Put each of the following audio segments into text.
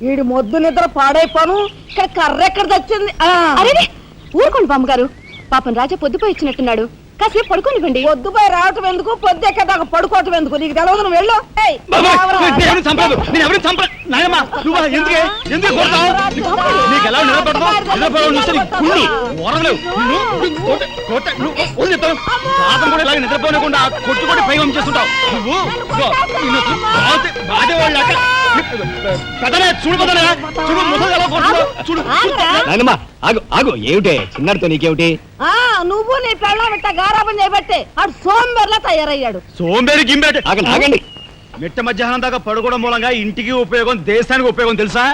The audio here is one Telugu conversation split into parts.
వీడి మొద్దు నిద్ర పాడైపోను. ఇక్కడ కర్ర ఎక్కడ తెచ్చింది? అరే ఊరుకోండి బామ్మగారు, పాపం రాజా పొద్దుపోయి ఇచ్చినట్టున్నాడు, కాసేపు పడుకోనివ్వండి. పొద్దుపోయి రావటం ఎందుకు, పొద్దు ఎక్కదాకా పడుకోవటం ఎందుకు? నీకు తెలవదు, నువ్వు వెళ్ళు. నిద్రపోనకుండా కొట్టుకొని పైవం చేస్తుంటావు ఆగు. ఏమిటే చిన్నడితో నీకేమిటి? నువ్వు నీ పెళ్ళం ఇట్ట గారాబం చేయబట్టే ఆడు సోంబేర్లా తయారయ్యాడు. సోంబేరి గింబేట ఆగండి. మిట్ట మధ్యాహ్నం దాకా పడుకోవడం మూలంగా ఇంటికి ఉపయోగం, దేశానికి ఉపయోగం తెలుసా?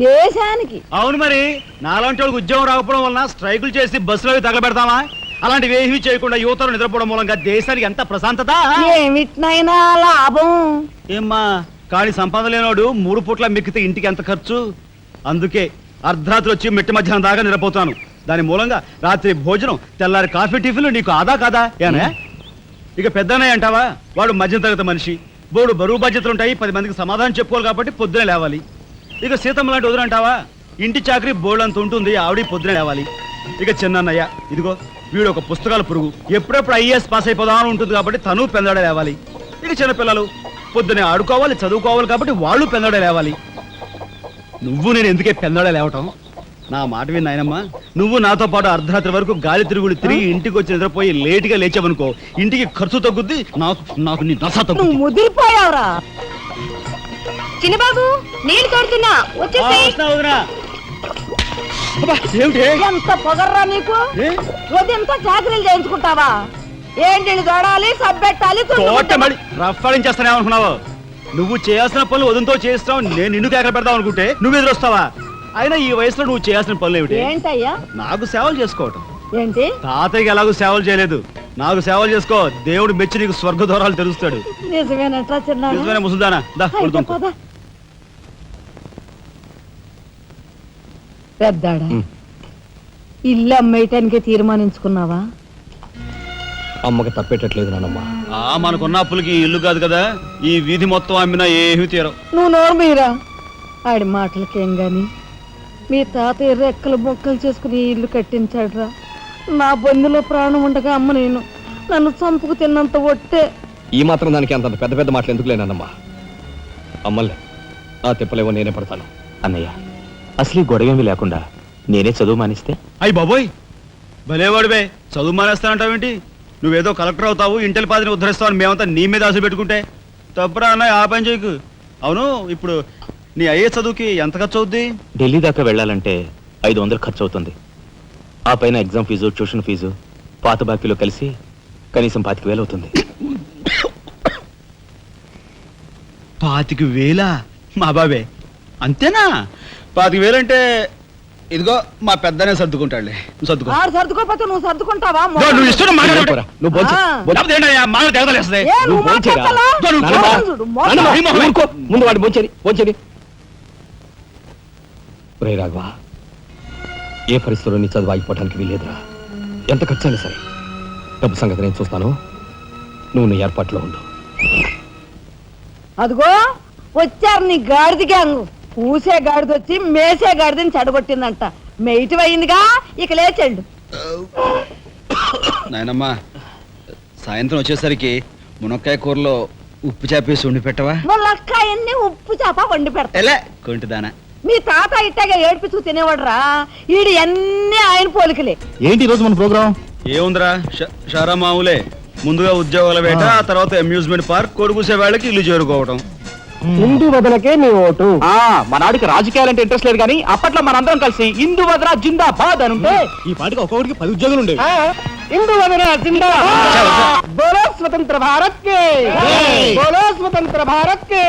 దేశానికి? అవును మరి. నాలాంటి వాళ్ళకి ఉద్యోగం రాకపోవడం వలన స్ట్రైకులు చేసి బస్సులో తగలబెడతామా? అలాంటివి ఏమీ చేయకుండా యువతలు నిద్రపోవడం మూలంగా దేశానికి ఎంత ప్రశాంతత. ఏమిటినైనా లాభం. ఏమ్మా కానీ సంపాదన లేనోడు 3 పూట్ల మిక్కితే ఇంటికి ఎంత ఖర్చు? అందుకే అర్ధరాత్రి వచ్చి మిట్ట మధ్యాహ్నం దాకా నిద్రపోతాను. దాని మూలంగా రాత్రి భోజనం, తెల్లారి కాఫీ, టిఫిన్లు నీకు ఆదా కాదా? ఏనా ఇక పెద్దనే అంటావా? వాడు మధ్యతరగతి మనిషి, బోడు బరువు బాధ్యతలు ఉంటాయి, 10 మందికి సమాధానం చెప్పుకోవాలి కాబట్టి పొద్దునే లేవాలి. ఇక సీతమ్మ లాంటి వదిన అంటావా? ఇంటి చాకరీ బోర్డు అంత ఉంటుంది, ఆవిడ పొద్దునే లేవాలి. ఇక చిన్నయ్య ఇదిగో వీడు ఒక పుస్తకాల పురుగు, ఎప్పుడెప్పుడు ఐఏఎస్ పాస్ అయిపోదామని ఉంటుంది కాబట్టి తను పెందడే లేవాలి. ఇక చిన్నపిల్లలు పొద్దునే ఆడుకోవాలి, చదువుకోవాలి కాబట్టి వాళ్ళు పెందడే లేవాలి. నువ్వు నేను ఎందుకే పెందడే లేవటం? నా మాట విని నాయనమ్మా, నువ్వు నాతో పాటు అర్ధరాత్రి వరకు గాలి తిరుగుడు తిరిగి ఇంటికి వచ్చి నిద్రపోయి లేటుగా లేచావనుకో, ఇంటికి ఖర్చు తగ్గుద్ది, నాకు నీ నస తగ్గుద్ది. ముదిరిపోయావురా. చిన్నబాబు నీళ్ళు తోడుతున్నా, ఎంత పొగర్రా నీకు? ఉదయంతో చాకరీలు చేయించుకుంటావా? ఏంటి దొడాలి, సబ్బెట్టాలి, రఫాడించేస్తానేమనుకున్నావు? నువ్వు చేయాల్సిన పనులు ఉదయంతో చేస్తావు, నేను నిన్ను కేకలు పెడతావు అనుకుంటే నువ్వు ఎదురొస్తావా? అయినా ఈ వయసులో నువ్వు చేయాల్సిన పనులు ఏమిటి? ఏంటయ్యా? నాకు సేవలు చేసుకోవటం. ఏంటి? తాతయ్యకి ఎలాగో సేవలు చేయలేదు, నాకు సేవలు చేసుకో. దేవుడు మెచ్చి నీకు స్వర్గ దూరాలు తెలుస్తాడు. నిజమేనా ముసుల్దానా? పెద్దాడా, ఇల్లు అమ్మేయటానికి తీర్మానించుకున్నావా? అమ్మకి తప్పేటట్లేదు నానమ్మా. మనకున్న అప్పులకి ఇల్లు కాదు కదా, ఈ వీధి మొత్తం అమ్మినా ఏమీ తీరం. నువ్వు నోరు మీరా. ఆడి మాటలకేం గాని మీ తాతయ్య రెక్కలు బొక్కలు చేసుకుని ఇల్లు కట్టించాడురా. నా బొందులో ప్రాణం ఉండగా అమ్మ నేను నన్ను చంపుకు తిన్నంత ఒట్టే. ఈ మాత్రం దానికి అంత పెద్ద పెద్ద మాటలు ఎందుకు లేనమ్మా? అమ్మలే ఆ తిప్పలేవో నేనే పడతాను. అన్నయ్య అసలు గొడవేమీ లేకుండా నేనే చదువు మానిస్తే? అయ్యి బాబోయ్, భలేవాడివే, చదువు మానేస్తానంటావేంటి? నువ్వేదో కలెక్టర్ అవుతావు, ఇంటెల్ పాదిని ఉద్ధరిస్తావు అని మేమంతా నీ మీద ఆశ పెట్టుకుంటే తప్పురా అన్న. ఆ పని చేయకు. అవును, ఇప్పుడు నీ అయ్యే చదువుకి ఎంత ఖర్చు అవుద్ది? ఢిల్లీ దాకా వెళ్ళాలంటే 500 ఖర్చు అవుతుంది. ఆ పైన ఎగ్జామ్ ఫీజు, ట్యూషన్ ఫీజు, పాత బాకీలో కలిసి కనీసం 25,000 అవుతుంది. 25,000? మా బాబే అంతేనా? 25,000 అంటే ఇదిగో మా పెద్దనే సర్దుకుంటాడులే. సర్దుకో. సర్దుకోపోతే నువ్వు సర్దుకుంటావా? నువ్వు ఇష్టం ముందు వాడు బోంచేది. రే రాఘవ, ఏ పరిస్థితుల్లో నీ చదువు ఆగిపోవటానికి వీలేదురా. ఎంత ఖర్చైనా సరే డబ్బు సంగతి నేను చూస్తాను, నువ్వు నీ ఏర్పాట్లో ఉండు. అదిగో వచ్చారు నీ గాడిద గ్యాంగు. పూసే గాడిద వచ్చి మేసే గాడిదని చెడగొట్టిందంట. మెయిటివ్ అయిందిగా, ఇక లేచండు. నాయనమ్మా, సాయంత్రం వచ్చేసరికి మునక్కాయ కూరలో ఉప్పు చేపేసి వండి పెట్టవా? మునక్కాయన్ని ఉప్పు చేప వండి పెడతా. కొంటిదానా, మీ తాత ఇట్టగా ఏడిపిస్తూ తినేవాడురా. ఈడు అన్ని ఆయన పోలికలే. ఏంటి ఈ రోజు మన ప్రోగ్రాం? ఏముందిరా, షారా మామూలే. ముందుగా ఉద్యోగాల వేట, ఆ తర్వాత అమ్యూజ్మెంట్ పార్క్, కొడుకుసే వాళ్ళకి ఇల్లు చేరుకోవటం. హిందూ వదలకే నీ ఓటు. మనాడికి రాజకీయాలంటే ఇంట్రెస్ట్ లేదు కానీ అప్పట్లో మనందరం కలిసి హిందూ వదన జిందాబాద్ అని ఉంటే ఈ పాటికి ఒక్కొక్కడికి 10 ఉద్యోగాలు ఉండేవి. హిందూ వదన జిందాబాద్. బోలో స్వతంత్ర భారత్ కే, బోలో స్వతంత్ర భారత్ కే.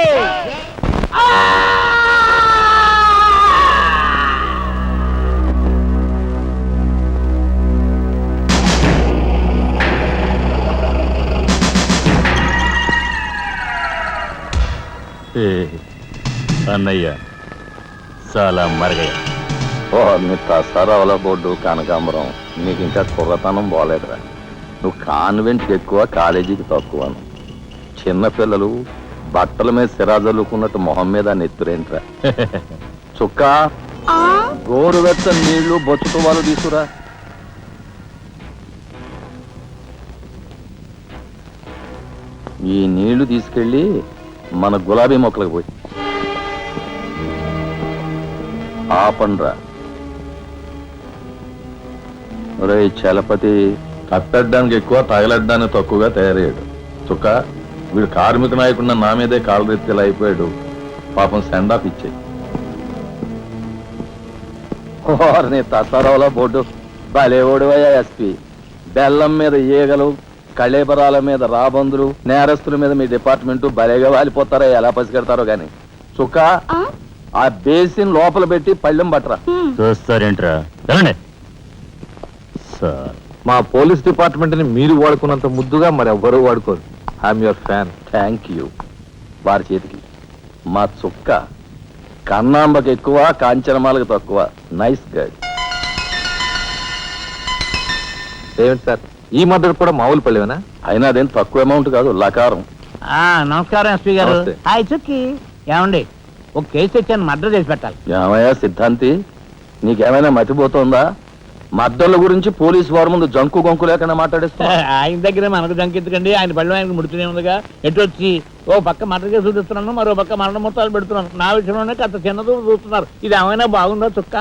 అన్నయ్య చాలా మరగయ్య. ఓ మిత్త సరవల బొడ్డు కనకాంబరం, నీకు ఇంకా కుర్రతనం పోలేదురా. నువ్వు కాన్వెంట్కి ఎక్కువ కాలేజీకి తక్కువ. చిన్నపిల్లలు బట్టల మీద సిరాజల్లుకున్నట్టు మొహం మీద నెత్తురేంట్రా. చుక్క గోరువెచ్చని నీళ్లు బొచ్చుతో వాళ్ళు తీసుకురా. ఈ నీళ్లు తీసుకెళ్ళి మన గులాబీ మొక్కలకు పోయి ఆపండ్రా. ఒరే చలపతి కప్పెట్టడానికి ఎక్కువ తగలడ్డానికి తక్కువగా తయారయ్యాడు. చుక్క వీడు కార్మిక నాయకుడిన నా మీదే కాలరెత్తిలా అయిపోయాడు. పాపం సెండ్ ఆఫ్ ఇచ్చాయి. నీ తసారావులో బోర్డు బలేవోడువయ్యా ఎస్పీ. బెల్లం మీద ఈగలు, కళేబరాల మీద రాబందులు, నేరస్తుల మీద మీ డిపార్ట్మెంట్ భలేగా వాలిపోతారా. ఎలా పసిగడతారో గాని. చుక్క ఆ బేసిన్ లోపల పెట్టి పళ్ళెం పట్టరా. చూస్తారేంట్రా సార్? మా పోలీస్ డిపార్ట్మెంట్ ని మీరు వాడుకున్నంత ముద్దుగా మరి ఎవ్వరూ వాడుకోరు. I'm your fan. Thank you. వారి చేతికి మా చుక్క కన్నాంబకి ఎక్కువ, కాంచనమాలకు తక్కువ. Nice guide. ఏమిటి సార్ ఈ మద్దతు కూడా మామూలు పళ్ళేనా? అయినా అదేం తక్కువ అమౌంట్ కాదు, లకారం. నమస్కారం ఎస్పీ గారు. నమస్తే. హాయ్ చుక్కి. ఏమండి ఒక కేసు తెచ్చాను, మర్డర్ చేసి పెట్టాలి. ఏమయ్యా సిద్ధాంతి, నీకేమైనా మతిపోతుందా? మద్దళ్ళ గురించి పోలీసు వారి ముందు జంకు గొంకు లేకుండా మాట్లాడేస్తా. ఆయన దగ్గర మనకు జంకెత్తుకండి, ఆయన పళ్ళు ఆయనకు ముడుతూనే ఉందిగా. ఎటు వచ్చి ఓ పక్క మర్డర్ కేసు చూపిస్తున్నాను, మరో పక్క మరణ మొత్తాలు పెడుతున్నాను. నా విషయంలోనే అంత చిన్నదో చూస్తున్నారు. ఇది ఏమైనా బాగుందో చుక్క?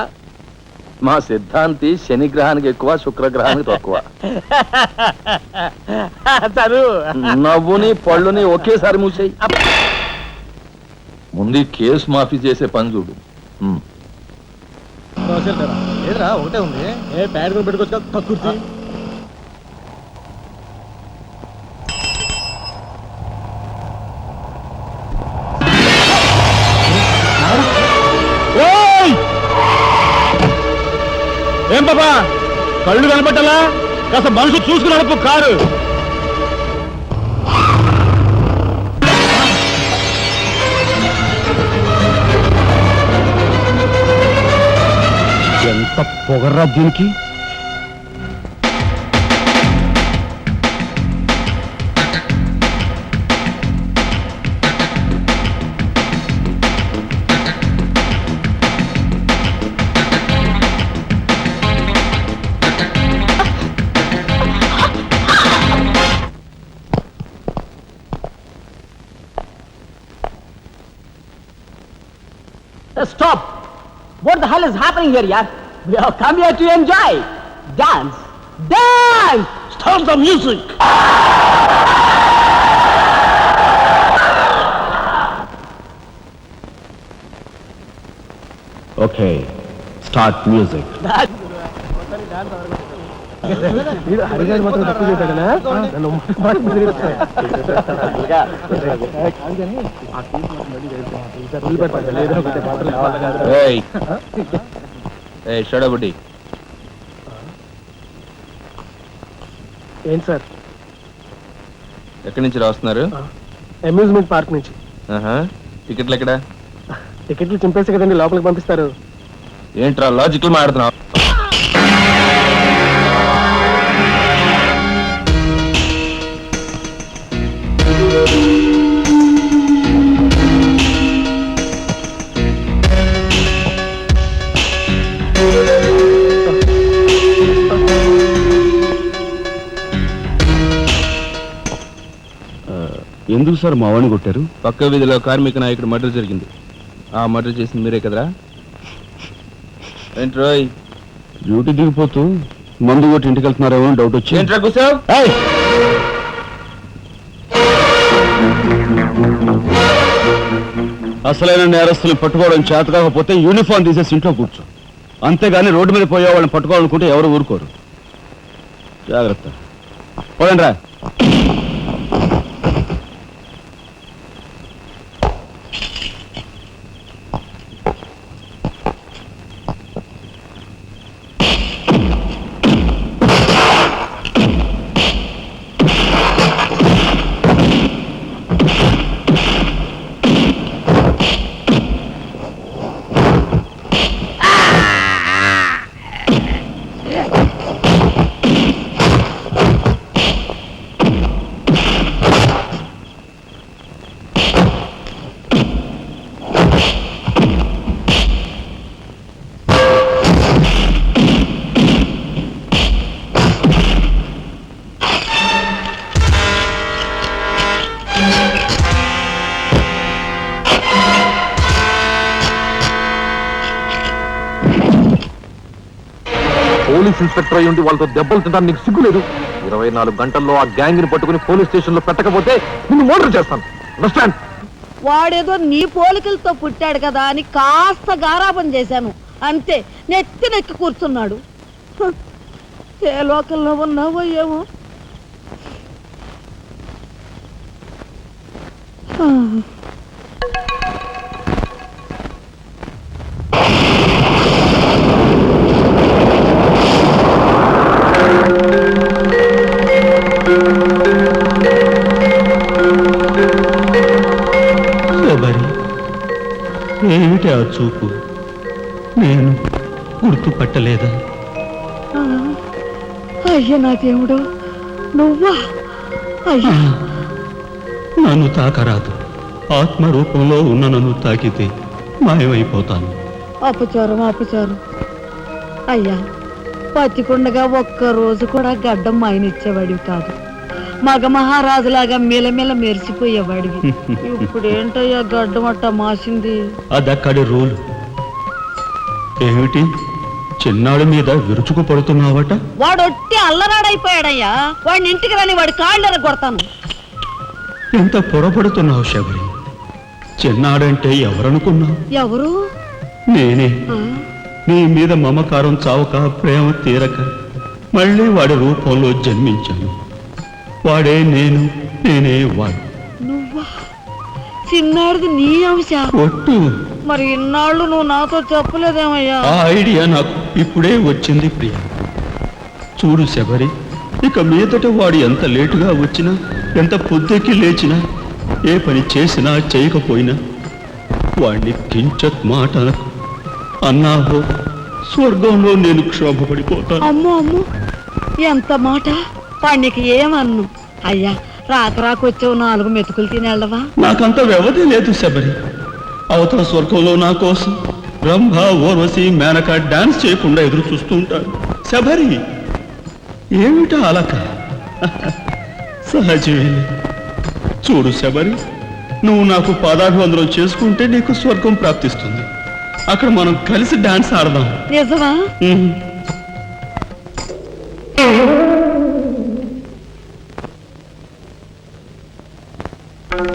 మా సిద్ధాంతి శనిగ్రహానికి ఎక్కువ, శుక్రగ్రహానికి తక్కువ. చదువు నవ్వుని పళ్ళుని ఒకేసారి మూసేయి. ముందు కేసు మాఫీ చేసే పని చూడు. ఒకటే ఉంది. ఏ ప్యాడ్ పెట్టుకోవచ్చు కక్కుర్తి. ఏం బాబా కళ్ళు కనపట్టాలా? కాస్త మనసు చూసుకుని నడుపు కారు. ఎంత పొగర్రా దీనికి. Stop! What the hell is happening here, yaar? We have come here to enjoy. Dance! Dance! Stop the music! Okay, start music. షడబుడ్డి ఏంటి సార్? ఎక్కడి నుంచి రాస్తున్నారు? అమ్యూజ్మెంట్ పార్క్ నుంచి. టికెట్లు ఎక్కడ? టికెట్లు చింపేసి కదండి లోపలికి పంపిస్తారు. ఏంట్రా లాజికల్ మాట్లాడుతున్నావు? ఎందుకు సార్ మా వాడిని కొట్టారు? పక్క వీధిలో కార్మిక నాయకుడు మర్డర్ జరిగింది. ఆ మర్డర్ చేసింది మీరే కదరా? ఏంట్రోయ్ డ్యూటీ దిగిపోతూ మందు కొట్టి ఇంటికి వెళ్తున్నారేమో అని డౌట్ వచ్చి. ఏంట్రా కూర్చోవ్? అసలైన నేరస్తులు పట్టుకోవడం చేత కాకపోతే యూనిఫామ్ తీసేసి ఇంట్లో కూర్చో. అంతేగాని రోడ్డు మీద పోయే వాళ్ళని పట్టుకోవాలనుకుంటే ఎవరు ఊరుకోరు. జాగ్రత్త. పోదండి రా. పోలీస్ ఇన్స్పెక్టర్ అయి ఉండి వాళ్ళతో దెబ్బలు తింటాను నీకు సిగ్గులేదు 24 గంటల్లో ఆ గ్యాంగ్ ని పట్టుకుని పోలీస్ స్టేషన్ లో పెట్టకపోతే నిన్ను మర్డర్ చేస్తాను అండర్స్టాండ్? వాడేదో నీ పోలికలతో పుట్టాడు కదా అని కాస్త గారాబం చేశాను అంతే. నెత్తి కూర్చున్నాడు. హ, ఏ లోకల్లో ఉన్నావో ఏమో. ఏమిటి ఆ చూపు? నేను గుర్తుపట్టలేదా? అయ్య నా దేవుడు, నువ్వా? అయ్యా, నన్ను తాకరాదు. ఆత్మ రూపంలో ఉన్న నన్ను తాకితే మాయమైపోతాను. అపచారం అపచారం. అయ్యా, పచ్చికుండగా ఒక్క రోజు కూడా గడ్డం మాయనిచ్చేవాడివి కాదు. మగ మహారాజులాగా మెలమెల మెరిసిపోయేవాడివి. ఇప్పుడు ఏంటయ్యా గడ్డం అట్ట మాసింది? అదక్కడి రూలు. ఏమిటి చిన్నాడు మీద విరుచుకు పడుతున్నావట? వాడు ఒట్టి అల్లరాడైపోయాడయ్యా. వాడిని ఇంటికి రాని వాడి కాళ్ళని కొడతాను. ఎంత పొరపడుతున్నావు శబరి? చిన్నాడంటే ఎవరనుకున్నావు? ఎవరు? నేనే. నీ మీద మమకారం చావక, ప్రేమ తీరక మళ్ళీ వాడి రూపంలో జన్మించాను. వాడే నేను, నేనే వాడు. నువ్వా? చిన్నాడిది నీ అంశ? ఒట్టు. మరి ఇన్నాళ్ళు నువ్వు నాతో చెప్పలేదేమయ్యా? ఆ ఐడియా నాకు ఇప్పుడే వచ్చింది ప్రియ. చూడు శబరి, ఇక మీదట వాడు ఎంత లేటుగా వచ్చినా, ఎంత పొద్దుకి లేచినా, ఏ పని చేసినా చేయకపోయినా వాడిని కించత్ మాట అనకు. అన్నాహో స్వర్గంలో నేను క్షోభపడిపోతాను. అమ్మో అమ్మో, ఎంత మాట! వాడికి ఏమన్ను? అయ్యా, రాకొచ్చావు 4 మెతుకులు తినేళ్ళవా? నాకంత వ్యవధి లేదు శబరి. అవతల స్వర్గంలో నా కోసం రంభ, ఓర్వశి, మేనక డాన్స్ చేయకుండా ఎదురు చూస్తూ ఉంటారు. శబరి, ఏమిటా అలక? సహజమే. చూడు శబరి, నువ్వు నాకు పాదాభివందనం చేసుకుంటే నీకు స్వర్గం ప్రాప్తిస్తుంది. అక్కడ మనం కలిసి డాన్స్ ఆడదాం. నిజమా?